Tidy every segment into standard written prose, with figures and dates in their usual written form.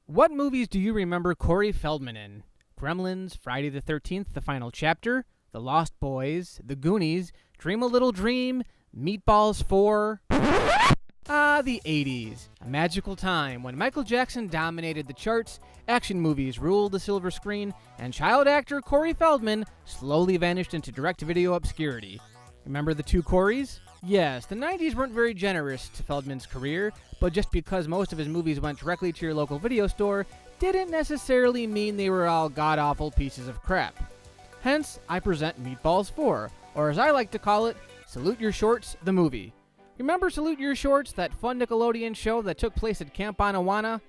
What movies do you remember Corey Feldman in? Gremlins, Friday the 13th, The Final Chapter, The Lost Boys, The Goonies, Dream a Little Dream, Meatballs 4... the 80s. A magical time when Michael Jackson dominated the charts, action movies ruled the silver screen, and child actor Corey Feldman slowly vanished into direct-to-video obscurity. Remember the two Coreys? Yes, the 90s weren't very generous to Feldman's career, but just because most of his movies went directly to your local video store didn't necessarily mean they were all god-awful pieces of crap. Hence, I present Meatballs 4, or as I like to call it, Salute Your Shorts, the movie. Remember Salute Your Shorts, that fun Nickelodeon show that took place at Camp Anawana?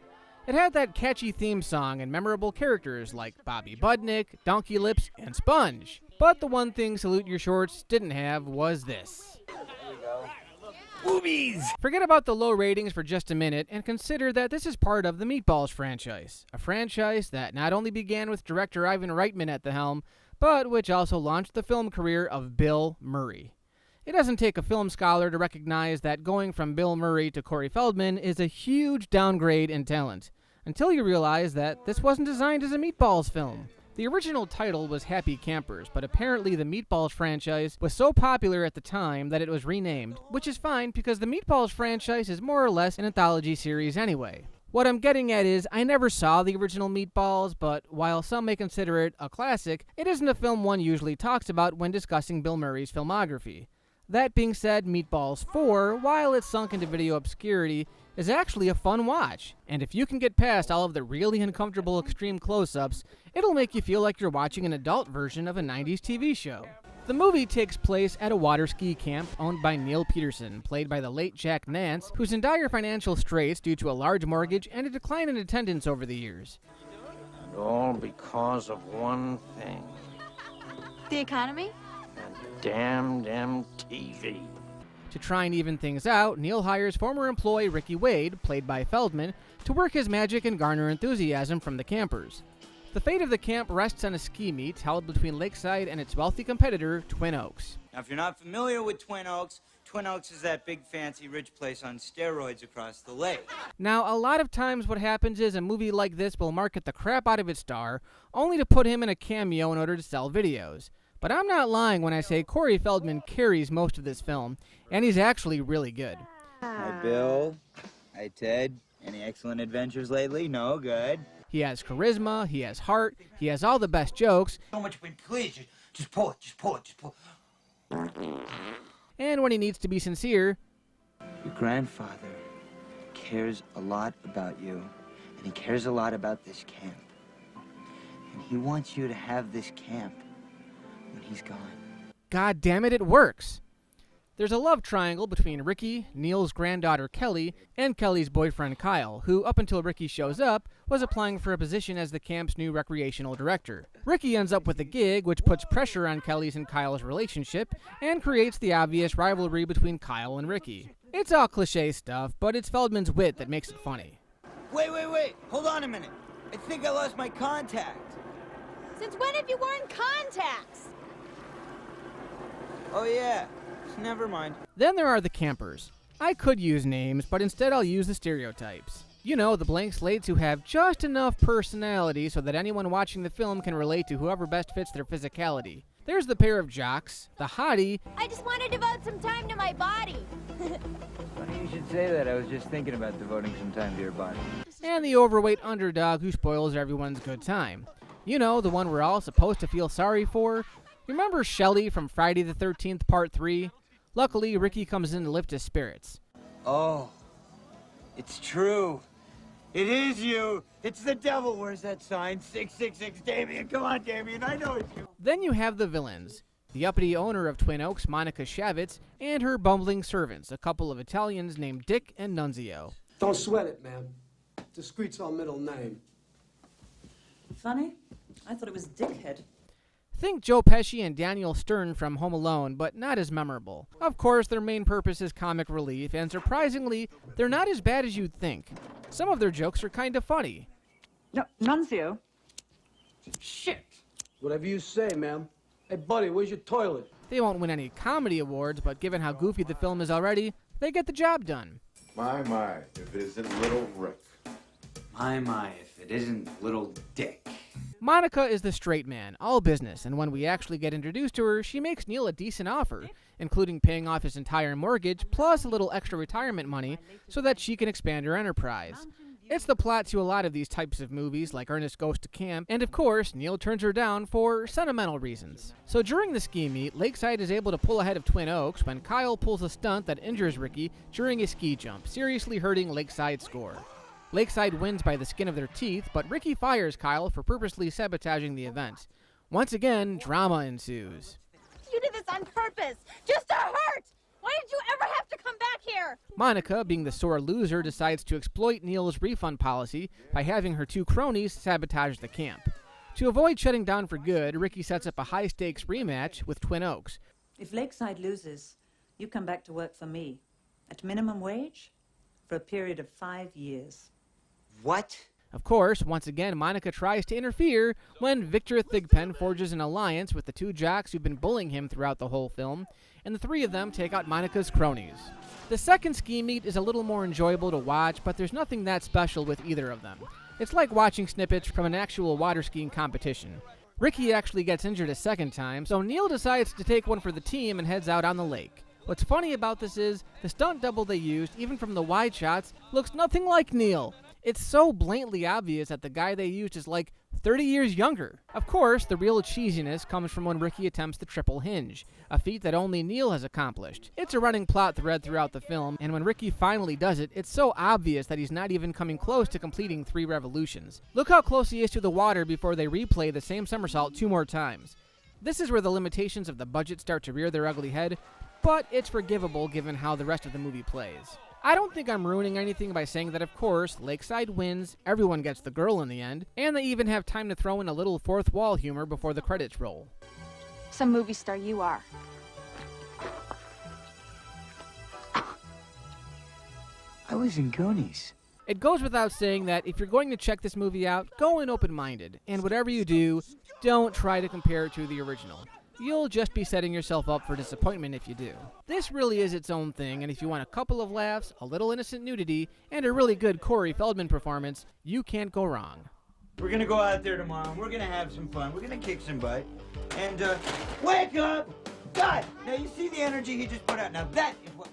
It had that catchy theme song and memorable characters like Bobby Budnick, Donkey Lips, and Sponge. But the one thing Salute Your Shorts didn't have was this. Movies! Forget about the low ratings for just a minute and consider that this is part of the Meatballs franchise. A franchise that not only began with director Ivan Reitman at the helm, but which also launched the film career of Bill Murray. It doesn't take a film scholar to recognize that going from Bill Murray to Corey Feldman is a huge downgrade in talent, until you realize that this wasn't designed as a Meatballs film. The original title was Happy Campers, but apparently the Meatballs franchise was so popular at the time that it was renamed, which is fine because the Meatballs franchise is more or less an anthology series anyway. What I'm getting at is, I never saw the original Meatballs, but while some may consider it a classic, it isn't a film one usually talks about when discussing Bill Murray's filmography. That being said, Meatballs 4, while it's sunk into video obscurity, is actually a fun watch. And if you can get past all of the really uncomfortable extreme close-ups, it'll make you feel like you're watching an adult version of a 90s TV show. The movie takes place at a water ski camp owned by Neil Peterson, played by the late Jack Nance, who's in dire financial straits due to a large mortgage and a decline in attendance over the years. And all because of one thing. The economy? Damn TV. To try and even things out, Neil hires former employee Ricky Wade, played by Feldman, to work his magic and garner enthusiasm from the campers. The fate of the camp rests on a ski meet held between Lakeside and its wealthy competitor, Twin Oaks. Now, if you're not familiar with Twin Oaks is that big, fancy, rich place on steroids across the lake. Now, a lot of times what happens is a movie like this will market the crap out of its star, only to put him in a cameo in order to sell videos. But I'm not lying when I say Corey Feldman carries most of this film, and he's actually really good. Hi, Bill. Hi, Ted. Any excellent adventures lately? No? Good. He has charisma, he has heart, he has all the best jokes. So much, please, just pull it. And when he needs to be sincere, Your grandfather cares a lot about you, and he cares a lot about this camp. And he wants you to have this camp when he's gone. God damn it, it works! There's a love triangle between Ricky, Neil's granddaughter Kelly, and Kelly's boyfriend Kyle, who, up until Ricky shows up, was applying for a position as the camp's new recreational director. Ricky ends up with a gig, which puts pressure on Kelly's and Kyle's relationship, and creates the obvious rivalry between Kyle and Ricky. It's all cliche stuff, but it's Feldman's wit that makes it funny. Wait. Hold on a minute. I think I lost my contact. Since when have you worn contacts? Oh, yeah. Never mind. Then there are the campers. I could use names, but instead I'll use the stereotypes. You know, the blank slates who have just enough personality so that anyone watching the film can relate to whoever best fits their physicality. There's the pair of jocks, the hottie. I just want to devote some time to my body. Funny you should say that. I was just thinking about devoting some time to your body. And the overweight underdog who spoils everyone's good time. You know, the one we're all supposed to feel sorry for. Remember Shelly from Friday the 13th Part 3? Luckily, Ricky comes in to lift his spirits. Oh, it's true. It is you. It's the devil. Where's that sign? 666 Damien. Come on, Damien. I know it's you. Then you have the villains. The uppity owner of Twin Oaks, Monica Shavitz, and her bumbling servants, a couple of Italians named Dick and Nunzio. Don't sweat it, man. Discreet's our middle name. Funny? I thought it was Dickhead. Think Joe Pesci and Daniel Stern from Home Alone, but not as memorable. Of course, their main purpose is comic relief, and surprisingly, they're not as bad as you'd think. Some of their jokes are kind of funny. No, Nunzio. Shit! Whatever you say, ma'am. Hey, buddy, where's your toilet? They won't win any comedy awards, but given how goofy the film is already, they get the job done. My, if it isn't Little Rick. My, if it isn't Little Dick. Monica is the straight man, all business, and when we actually get introduced to her, she makes Neil a decent offer, including paying off his entire mortgage plus a little extra retirement money so that she can expand her enterprise. It's the plot to a lot of these types of movies, like Ernest Goes to Camp, and of course, Neil turns her down for sentimental reasons. So during the ski meet, Lakeside is able to pull ahead of Twin Oaks when Kyle pulls a stunt that injures Ricky during a ski jump, seriously hurting Lakeside's score. Lakeside wins by the skin of their teeth, but Ricky fires Kyle for purposely sabotaging the event. Once again, drama ensues. You did this on purpose, just to hurt! Why did you ever have to come back here? Monica, being the sore loser, decides to exploit Neil's refund policy by having her two cronies sabotage the camp. To avoid shutting down for good, Ricky sets up a high-stakes rematch with Twin Oaks. If Lakeside loses, you come back to work for me. At minimum wage? For a period of 5 years. What? Of course, once again, Monica tries to interfere when Victor Thigpen forges an alliance with the two jocks who've been bullying him throughout the whole film, and the three of them take out Monica's cronies. The second ski meet is a little more enjoyable to watch, but there's nothing that special with either of them. It's like watching snippets from an actual water skiing competition. Ricky actually gets injured a second time, so Neil decides to take one for the team and heads out on the lake. What's funny about this is, the stunt double they used, even from the wide shots, looks nothing like Neil. It's so blatantly obvious that the guy they used is like 30 years younger. Of course, the real cheesiness comes from when Ricky attempts the triple hinge, a feat that only Neil has accomplished. It's a running plot thread throughout the film, and when Ricky finally does it, it's so obvious that he's not even coming close to completing 3 revolutions. Look how close he is to the water before they replay the same somersault 2 more times. This is where the limitations of the budget start to rear their ugly head, but it's forgivable given how the rest of the movie plays. I don't think I'm ruining anything by saying that, of course, Lakeside wins, everyone gets the girl in the end, and they even have time to throw in a little fourth wall humor before the credits roll. Some movie star you are. I was in Goonies. It goes without saying that if you're going to check this movie out, go in open-minded, and whatever you do, don't try to compare it to the original. You'll just be setting yourself up for disappointment if you do. This really is its own thing, and if you want a couple of laughs, a little innocent nudity, and a really good Corey Feldman performance, you can't go wrong. We're gonna go out there tomorrow, and we're gonna have some fun. We're gonna kick some butt. And, wake up! God! Now, you see the energy he just put out. Now, that is what